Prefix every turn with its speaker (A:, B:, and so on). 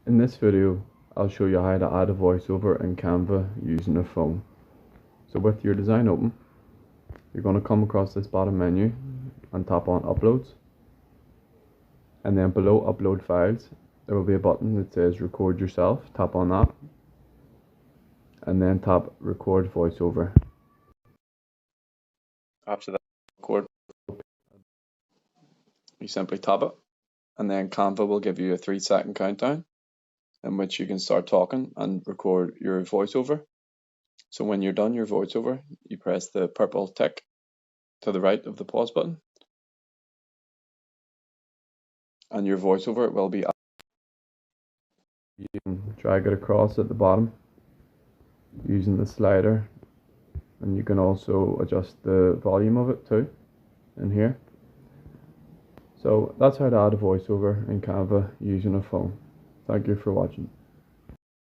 A: In this video, I'll show you how to add a voiceover in Canva using a phone. So with your design open, you're going to come across this bottom menu and tap on Uploads. And then below Upload Files, there will be a button that says Record Yourself. Tap on that. And then tap Record Voiceover. After that, record, you simply tap it. And then Canva will give you a 3-second countdown in which you can start talking and record your voiceover. So when you're done your voiceover, you press the purple tick to the right of the pause button, and your voiceover will be. You can drag it across at the bottom using the slider, and you can also adjust the volume of it too in here. So that's how to add a voiceover in Canva using a phone. Thank you for watching.